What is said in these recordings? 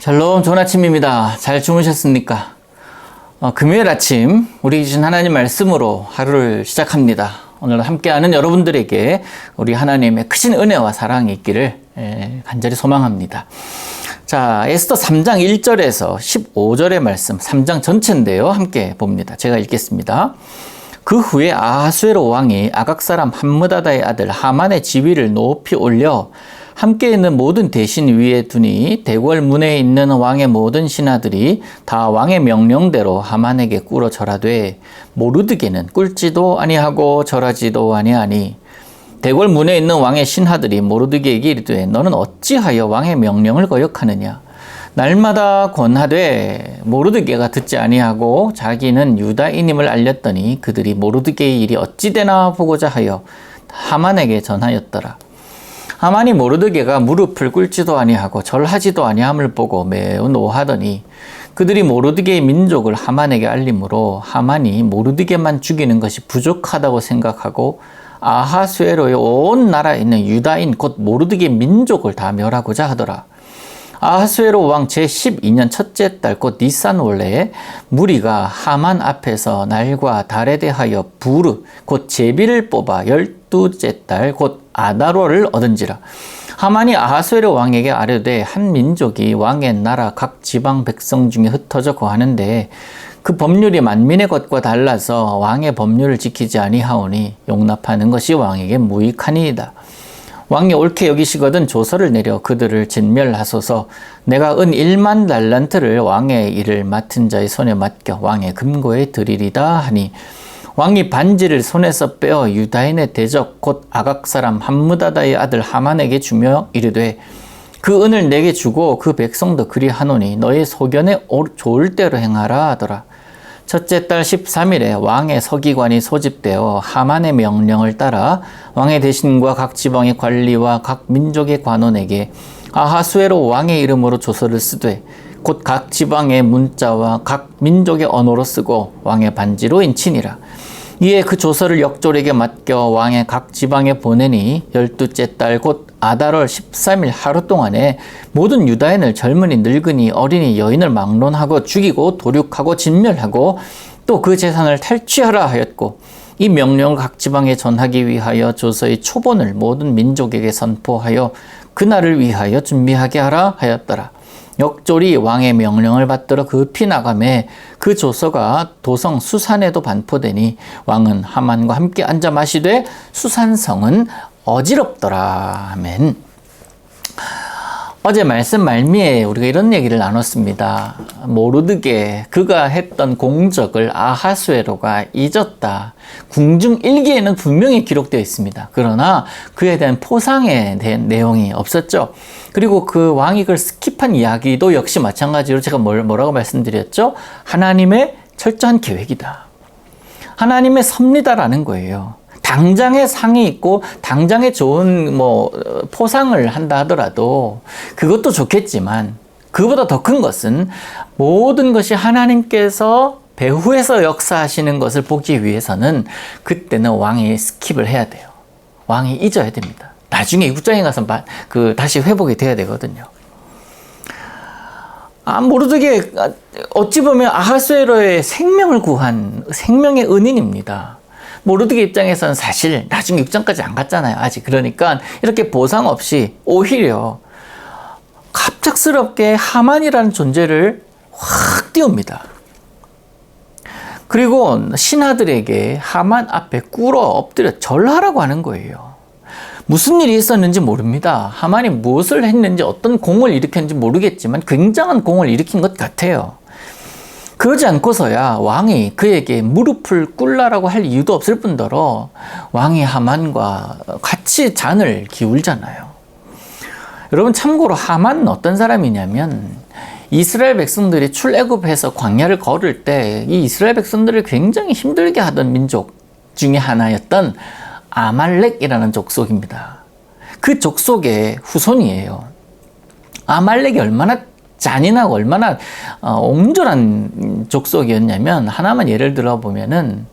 샬롬, 좋은 아침입니다. 잘 주무셨습니까? 금요일 아침 우리 주신 하나님 말씀으로 하루를 시작합니다. 오늘 함께하는 여러분들에게 우리 하나님의 크신 은혜와 사랑이 있기를 간절히 소망합니다. 자, 에스더 3장 1절에서 15절의 말씀, 3장 전체인데요. 함께 봅니다. 제가 읽겠습니다. 그 후에 아하수에로 왕이 아각 사람 함므다다의 아들 하만의 지위를 높이 올려 함께 있는 모든 대신 위에 두니 대궐 문에 있는 왕의 모든 신하들이 다 왕의 명령대로 하만에게 꿇어 절하되 모르드게는 꿇지도 아니하고 절하지도 아니하니 대궐 문에 있는 왕의 신하들이 모르드게에게 이르되 너는 어찌하여 왕의 명령을 거역하느냐 날마다 권하되 모르드게가 듣지 아니하고 자기는 유다인임을 알렸더니 그들이 모르드게의 일이 어찌 되나 보고자 하여 하만에게 전하였더라. 하만이 모르드게가 무릎을 꿇지도 아니하고 절하지도 아니함을 보고 매우 노하더니 그들이 모르드게의 민족을 하만에게 알림으로 하만이 모르드게만 죽이는 것이 부족하다고 생각하고 아하수에로의 온 나라에 있는 유다인 곧 모르드게 민족을 다 멸하고자 하더라. 아하수에로 왕 제12년 첫째 달 곧 니산 월레에 무리가 하만 앞에서 날과 달에 대하여 부르 곧 제비를 뽑아 12째 달 곧 아다로를 얻은지라. 하만이 아하수에로 왕에게 아뢰되 한 민족이 왕의 나라 각 지방 백성 중에 흩어져 거하는데 그 법률이 만민의 것과 달라서 왕의 법률을 지키지 아니하오니 용납하는 것이 왕에게 무익하니이다. 왕이 옳게 여기시거든 조서를 내려 그들을 진멸하소서. 내가 은 1만 달란트를 왕의 일을 맡은 자의 손에 맡겨 왕의 금고에 드리리다 하니 왕이 반지를 손에서 빼어 유다인의 대적 곧 아각 사람 함므다다의 아들 하만에게 주며 이르되 그 은을 내게 주고 그 백성도 그리하노니 너의 소견에 좋을 대로 행하라 하더라. 첫째 달 13일에 왕의 서기관이 소집되어 하만의 명령을 따라 왕의 대신과 각 지방의 관리와 각 민족의 관원에게 아하수에로 왕의 이름으로 조서를 쓰되 곧 각 지방의 문자와 각 민족의 언어로 쓰고 왕의 반지로 인치니라. 이에 그 조서를 역졸에게 맡겨 왕의 각 지방에 보내니 12째 달 곧 아달월 13일 하루 동안에 모든 유다인을 젊은이 늙은이 어린이 여인을 막론하고 죽이고 도륙하고 진멸하고 또 그 재산을 탈취하라 하였고 이 명령을 각 지방에 전하기 위하여 조서의 초본을 모든 민족에게 선포하여 그날을 위하여 준비하게 하라 하였더라. 역졸이 왕의 명령을 받들어 급히 나가매 그 조서가 도성 수산에도 반포되니 왕은 하만과 함께 앉아 마시되 수산성은 어지럽더라. 아멘. 어제 말씀 말미에 우리가 이런 얘기를 나눴습니다. 모르드게 그가 했던 공적을 아하수에로가 잊었다. 궁중 일기에는 분명히 기록되어 있습니다. 그러나 그에 대한 포상에 대한 내용이 없었죠. 그리고 그 왕이 그걸 스킵한 이야기도 역시 마찬가지로 제가 뭐라고 말씀드렸죠? 하나님의 철저한 계획이다. 하나님의 섭리다라는 거예요. 당장의 상이 있고 당장의 좋은 포상을 한다 하더라도 그것도 좋겠지만 그보다 더 큰 것은 모든 것이 하나님께서 배후에서 역사하시는 것을 보기 위해서는 그때는 왕이 스킵을 해야 돼요. 왕이 잊어야 됩니다. 나중에 이국장에 가서 다시 회복이 돼야 되거든요. 모르드게 어찌 보면 아하수에로의 생명을 구한 생명의 은인입니다. 모르드게 입장에서는 사실 나중에 6장까지 안 갔잖아요. 아직. 그러니까 이렇게 보상 없이 오히려 갑작스럽게 하만이라는 존재를 확 띄웁니다. 그리고 신하들에게 하만 앞에 꿇어 엎드려 절하라고 하는 거예요. 무슨 일이 있었는지 모릅니다. 하만이 무엇을 했는지 어떤 공을 일으켰는지 모르겠지만 굉장한 공을 일으킨 것 같아요. 그러지 않고서야 왕이 그에게 무릎을 꿇라라고 할 이유도 없을 뿐더러 왕이 하만과 같이 잔을 기울잖아요. 여러분 참고로 하만은 어떤 사람이냐면 이스라엘 백성들이 출애굽해서 광야를 걸을 때 이 이스라엘 백성들을 굉장히 힘들게 하던 민족 중에 하나였던 아말렉이라는 족속입니다. 그 족속의 후손이에요. 아말렉이 얼마나 잔인하고 얼마나 옹졸한 족속이었냐면 하나만 예를 들어 보면은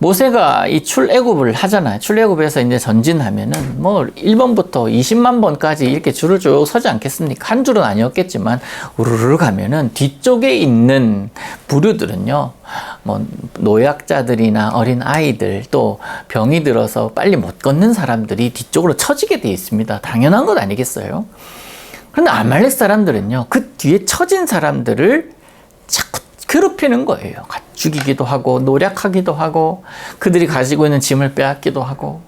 모세가 이 출애굽을 하잖아요. 출애굽에서 이제 전진하면은 뭐 1번부터 20만 번까지 이렇게 줄을 쭉 서지 않겠습니까? 한 줄은 아니었겠지만 우르르 가면은 뒤쪽에 있는 부류들은요. 뭐 노약자들이나 어린 아이들 또 병이 들어서 빨리 못 걷는 사람들이 뒤쪽으로 처지게 돼 있습니다. 당연한 것 아니겠어요? 그런데 아말렉 사람들은요. 그 뒤에 처진 사람들을 자꾸 괴롭히는 거예요. 죽이기도 하고 노략하기도 하고 그들이 가지고 있는 짐을 빼앗기도 하고.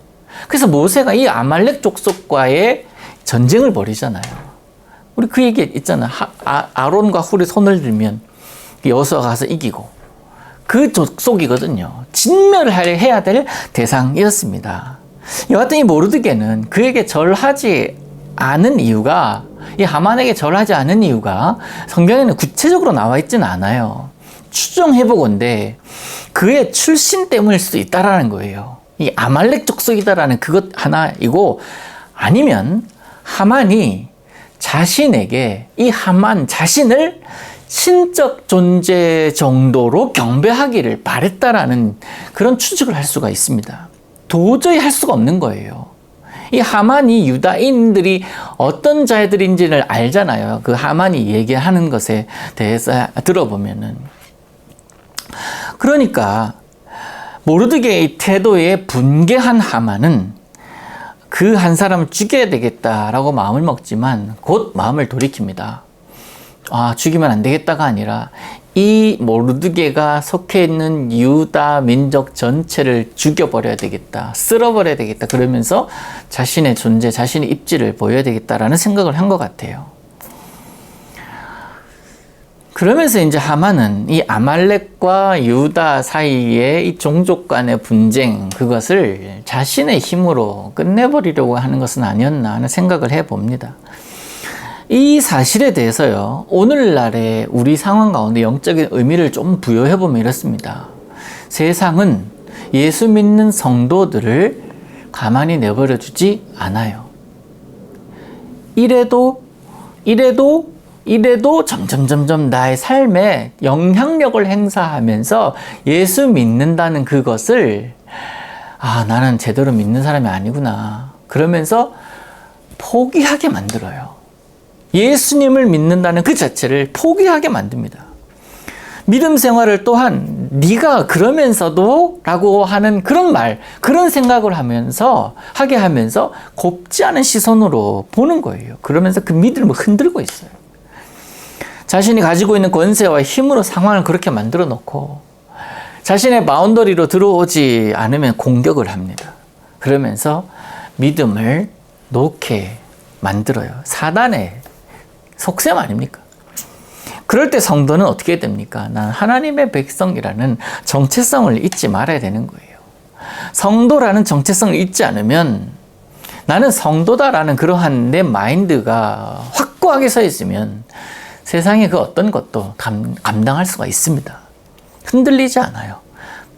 그래서 모세가 이 아말렉 족속과의 전쟁을 벌이잖아요. 우리 그 얘기 있잖아요. 아론과 훌이 손을 들면 여호수아가 가서 이기고 그 족속이거든요. 진멸을 해야 될 대상이었습니다. 여하튼 이 모르드게는 그에게 절하지 않은 이유가 이 하만에게 절하지 않은 이유가 성경에는 구체적으로 나와 있지는 않아요. 추정해보건대 그의 출신 때문일 수도 있다라는 거예요. 이 아말렉 족속이다라는 그것 하나이고 아니면 하만이 자신에게 이 하만 자신을 신적 존재 정도로 경배하기를 바랬다라는 그런 추측을 할 수가 있습니다. 도저히 할 수가 없는 거예요. 이 하만이 유다인들이 어떤 자들인지를 알잖아요. 그 하만이 얘기하는 것에 대해서 들어보면은. 그러니까 모르드게의 태도에 분개한 하만은 그 한 사람을 죽여야 되겠다라고 마음을 먹지만 곧 마음을 돌이킵니다. 아, 죽이면 안 되겠다가 아니라 이 모르드게가 속해 있는 유다 민족 전체를 죽여버려야 되겠다, 쓸어버려야 되겠다 그러면서 자신의 존재, 자신의 입지를 보여야 되겠다라는 생각을 한 것 같아요. 그러면서 이제 하만은 이 아말렉과 유다 사이의 이 종족 간의 분쟁, 그것을 자신의 힘으로 끝내버리려고 하는 것은 아니었나 하는 생각을 해봅니다. 이 사실에 대해서요, 오늘날의 우리 상황 가운데 영적인 의미를 좀 부여해보면 이렇습니다. 세상은 예수 믿는 성도들을 가만히 내버려 두지 않아요. 이래도 점점 나의 삶에 영향력을 행사하면서 예수 믿는다는 그것을 나는 제대로 믿는 사람이 아니구나 그러면서 포기하게 만들어요. 예수님을 믿는다는 그 자체를 포기하게 만듭니다. 믿음 생활을 또한 네가 그러면서도 라고 하는 그런 말, 그런 생각을 하게 하면서 곱지 않은 시선으로 보는 거예요. 그러면서 그 믿음을 흔들고 있어요. 자신이 가지고 있는 권세와 힘으로 상황을 그렇게 만들어 놓고 자신의 바운더리로 들어오지 않으면 공격을 합니다. 그러면서 믿음을 놓게 만들어요. 사단의 속셈 아닙니까? 그럴 때 성도는 어떻게 됩니까? 난 하나님의 백성이라는 정체성을 잊지 말아야 되는 거예요. 성도라는 정체성을 잊지 않으면 나는 성도다라는 그러한 내 마인드가 확고하게 서 있으면 세상의 그 어떤 것도 감당할 수가 있습니다. 흔들리지 않아요.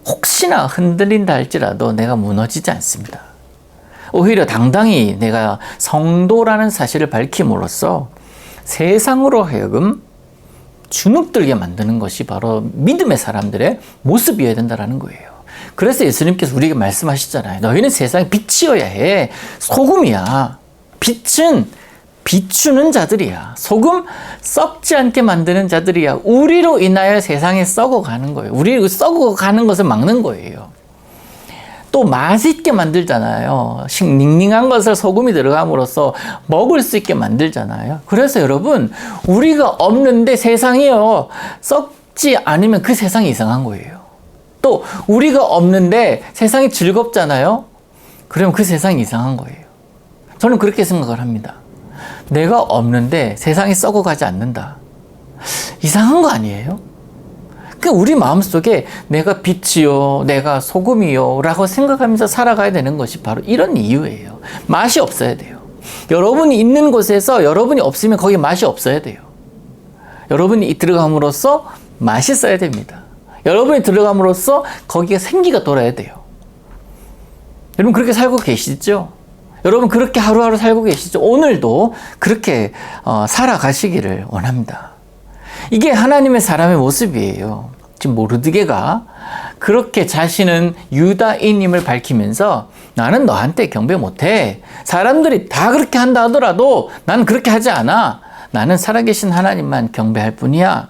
혹시나 흔들린다 할지라도 내가 무너지지 않습니다. 오히려 당당히 내가 성도라는 사실을 밝힘으로써 세상으로 하여금 주눅들게 만드는 것이 바로 믿음의 사람들의 모습이어야 된다는 거예요. 그래서 예수님께서 우리에게 말씀하시잖아요. 너희는 세상에 빛이어야 해. 소금이야. 빛은 비추는 자들이야. 소금 썩지 않게 만드는 자들이야. 우리로 인하여 세상에 썩어가는 거예요. 우리 썩어가는 것을 막는 거예요. 또 맛있게 만들잖아요. 닝닝한 것을 소금이 들어감으로써 먹을 수 있게 만들잖아요. 그래서 여러분, 우리가 없는데 세상이요, 썩지 않으면 그 세상이 이상한 거예요. 또 우리가 없는데 세상이 즐겁잖아요. 그러면 그 세상이 이상한 거예요. 저는 그렇게 생각을 합니다. 내가 없는데 세상이 썩어가지 않는다. 이상한 거 아니에요? 우리 마음속에 내가 빛이요, 내가 소금이요 라고 생각하면서 살아가야 되는 것이 바로 이런 이유예요. 맛이 없어야 돼요. 여러분이 있는 곳에서 여러분이 없으면 거기 맛이 없어야 돼요. 여러분이 들어감으로써 맛있어야 됩니다. 여러분이 들어감으로써 거기에 생기가 돌아야 돼요. 여러분 그렇게 살고 계시죠? 여러분 그렇게 하루하루 살고 계시죠? 오늘도 그렇게 살아가시기를 원합니다. 이게 하나님의 사람의 모습이에요. 지금 모르드게가 그렇게 자신은 유다인임을 밝히면서 나는 너한테 경배 못해. 사람들이 다 그렇게 한다 하더라도 나는 그렇게 하지 않아. 나는 살아계신 하나님만 경배할 뿐이야.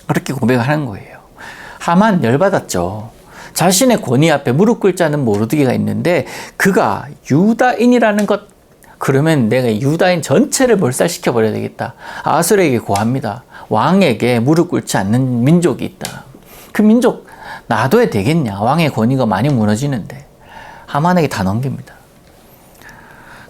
그렇게 고백을 하는 거예요. 하만 열받았죠. 자신의 권위 앞에 무릎 꿇지 않은 모르드게가 있는데 그가 유다인이라는 것, 그러면 내가 유다인 전체를 몰살시켜 버려야 되겠다. 아수르에게 고합니다. 왕에게 무릎 꿇지 않는 민족이 있다. 그 민족 놔둬야 되겠냐. 왕의 권위가 많이 무너지는데. 하만에게 다 넘깁니다.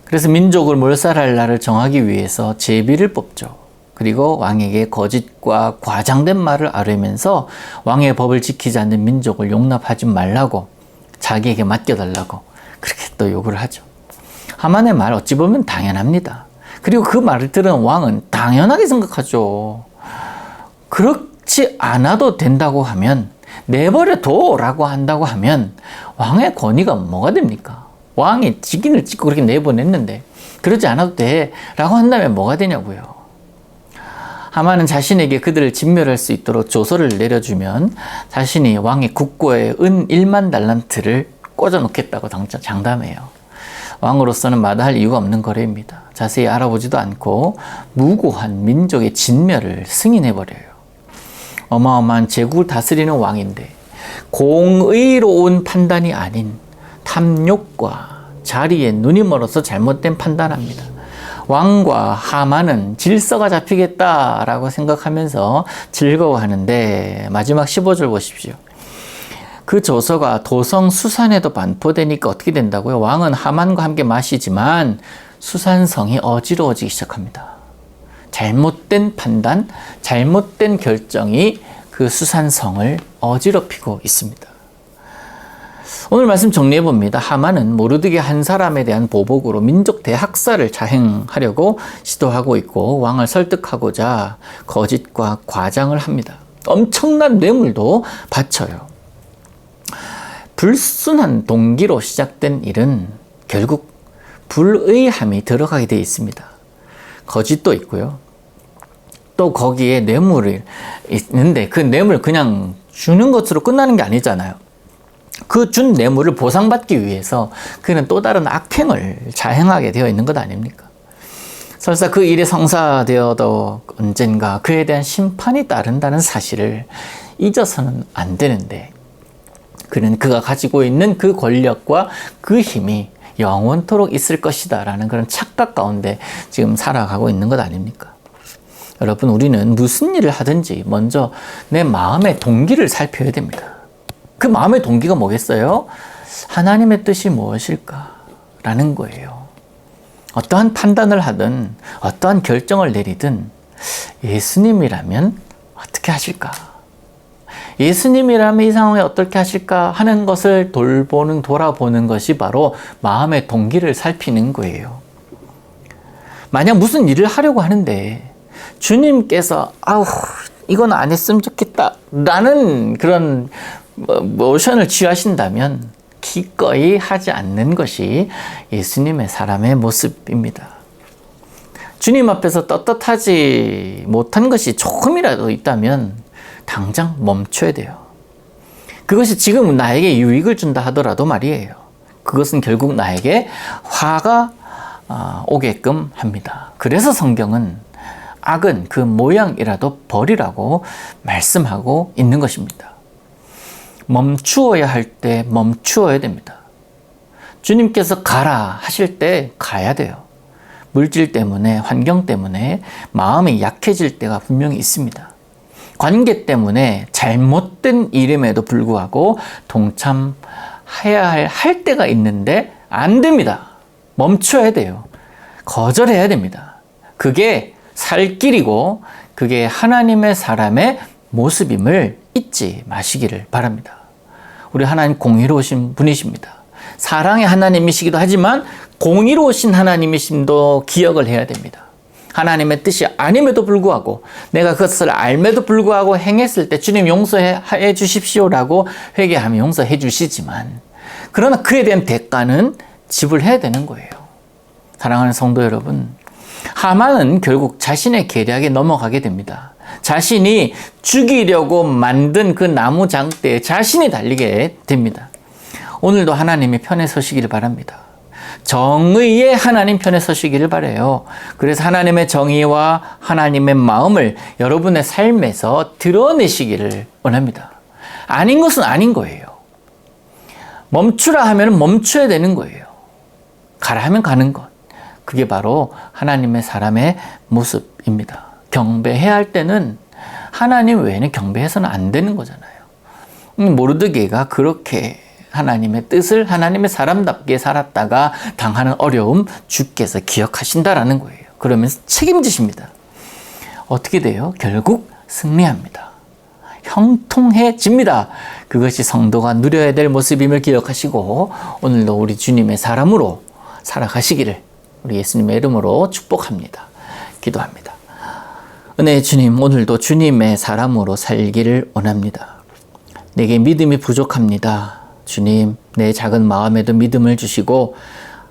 그래서 민족을 몰살할 날을 정하기 위해서 제비를 뽑죠. 그리고 왕에게 거짓과 과장된 말을 아뢰면서 왕의 법을 지키지 않는 민족을 용납하지 말라고, 자기에게 맡겨달라고 그렇게 또 요구를 하죠. 하만의 말 어찌 보면 당연합니다. 그리고 그 말을 들은 왕은 당연하게 생각하죠. 그렇지 않아도 된다고 하면, 내버려둬 라고 한다고 하면 왕의 권위가 뭐가 됩니까? 왕이 직인을 찍고 그렇게 내보냈는데 그러지 않아도 돼 라고 한다면 뭐가 되냐고요. 하만은 자신에게 그들을 진멸할 수 있도록 조서를 내려주면 자신이 왕의 국고에 은 1만 달란트를 꽂아 놓겠다고 장담해요. 왕으로서는 마다할 이유가 없는 거래입니다. 자세히 알아보지도 않고 무고한 민족의 진멸을 승인해버려요. 어마어마한 제국을 다스리는 왕인데 공의로운 판단이 아닌 탐욕과 자리에 눈이 멀어서 잘못된 판단합니다. 왕과 하만은 질서가 잡히겠다라고 생각하면서 즐거워하는데 마지막 15절 보십시오. 그 조서가 도성 수산에도 반포되니까 어떻게 된다고요? 왕은 하만과 함께 마시지만 수산성이 어지러워지기 시작합니다. 잘못된 판단, 잘못된 결정이 그 수산성을 어지럽히고 있습니다. 오늘 말씀 정리해 봅니다. 하만은 모르드게 한 사람에 대한 보복으로 민족 대학살을 자행하려고 시도하고 있고 왕을 설득하고자 거짓과 과장을 합니다. 엄청난 뇌물도 바쳐요. 불순한 동기로 시작된 일은 결국 불의함이 들어가게 되어 있습니다. 거짓도 있고요. 또 거기에 뇌물이 있는데 그 뇌물 그냥 주는 것으로 끝나는 게 아니잖아요. 그 준 뇌물을 보상받기 위해서 그는 또 다른 악행을 자행하게 되어 있는 것 아닙니까? 설사 그 일이 성사되어도 언젠가 그에 대한 심판이 따른다는 사실을 잊어서는 안 되는데 그는 그가 가지고 있는 그 권력과 그 힘이 영원토록 있을 것이다 라는 그런 착각 가운데 지금 살아가고 있는 것 아닙니까? 여러분, 우리는 무슨 일을 하든지 먼저 내 마음의 동기를 살펴야 됩니다. 그 마음의 동기가 뭐겠어요? 하나님의 뜻이 무엇일까? 라는 거예요. 어떠한 판단을 하든 어떠한 결정을 내리든 예수님이라면 어떻게 하실까? 예수님이라면 이 상황에 어떻게 하실까 하는 것을 돌아보는 것이 바로 마음의 동기를 살피는 거예요. 만약 무슨 일을 하려고 하는데 주님께서 이건 안 했으면 좋겠다 라는 그런 모션을 취하신다면 기꺼이 하지 않는 것이 예수님의 사람의 모습입니다. 주님 앞에서 떳떳하지 못한 것이 조금이라도 있다면 당장 멈춰야 돼요. 그것이 지금 나에게 유익을 준다 하더라도 말이에요. 그것은 결국 나에게 화가 오게끔 합니다. 그래서 성경은 악은 그 모양이라도 버리라고 말씀하고 있는 것입니다. 멈추어야 할 때 멈추어야 됩니다. 주님께서 가라 하실 때 가야 돼요. 물질 때문에, 환경 때문에 마음이 약해질 때가 분명히 있습니다. 관계 때문에 잘못된 일임에도 불구하고 동참해야 할 때가 있는데 안 됩니다. 멈춰야 돼요. 거절해야 됩니다. 그게 살 길이고 그게 하나님의 사람의 모습임을 잊지 마시기를 바랍니다. 우리 하나님 공의로우신 분이십니다. 사랑의 하나님이시기도 하지만 공의로우신 하나님이심도 기억을 해야 됩니다. 하나님의 뜻이 아님에도 불구하고 내가 그것을 알매도 불구하고 행했을 때 주님 용서해 주십시오라고 회개하면 용서해 주시지만 그러나 그에 대한 대가는 지불해야 되는 거예요. 사랑하는 성도 여러분, 하만은 결국 자신의 계략에 넘어가게 됩니다. 자신이 죽이려고 만든 그 나무 장대에 자신이 달리게 됩니다. 오늘도 하나님의 편에 서시기를 바랍니다. 정의의 하나님 편에 서시기를 바라요. 그래서 하나님의 정의와 하나님의 마음을 여러분의 삶에서 드러내시기를 원합니다. 아닌 것은 아닌 거예요. 멈추라 하면 멈춰야 되는 거예요. 가라 하면 가는 것. 그게 바로 하나님의 사람의 모습입니다. 경배해야 할 때는 하나님 외에는 경배해서는 안 되는 거잖아요. 모르드게가 그렇게 하나님의 뜻을 하나님의 사람답게 살았다가 당하는 어려움 주께서 기억하신다라는 거예요. 그러면서 책임지십니다. 어떻게 돼요? 결국 승리합니다. 형통해집니다. 그것이 성도가 누려야 될 모습임을 기억하시고 오늘도 우리 주님의 사람으로 살아가시기를 우리 예수님의 이름으로 축복합니다. 기도합니다. 은혜의 주님, 오늘도 주님의 사람으로 살기를 원합니다. 내게 믿음이 부족합니다. 주님, 내 작은 마음에도 믿음을 주시고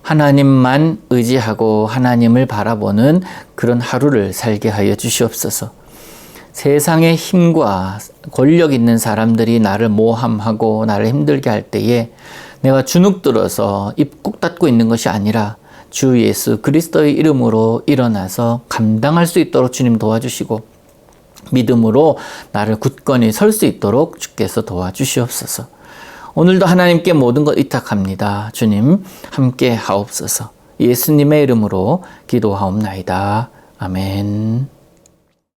하나님만 의지하고 하나님을 바라보는 그런 하루를 살게 하여 주시옵소서. 세상의 힘과 권력 있는 사람들이 나를 모함하고 나를 힘들게 할 때에 내가 주눅들어서 입 꾹 닫고 있는 것이 아니라 주 예수 그리스도의 이름으로 일어나서 감당할 수 있도록 주님 도와주시고 믿음으로 나를 굳건히 설 수 있도록 주께서 도와주시옵소서. 오늘도 하나님께 모든 것 의탁합니다. 주님 함께 하옵소서. 예수님의 이름으로 기도하옵나이다. 아멘.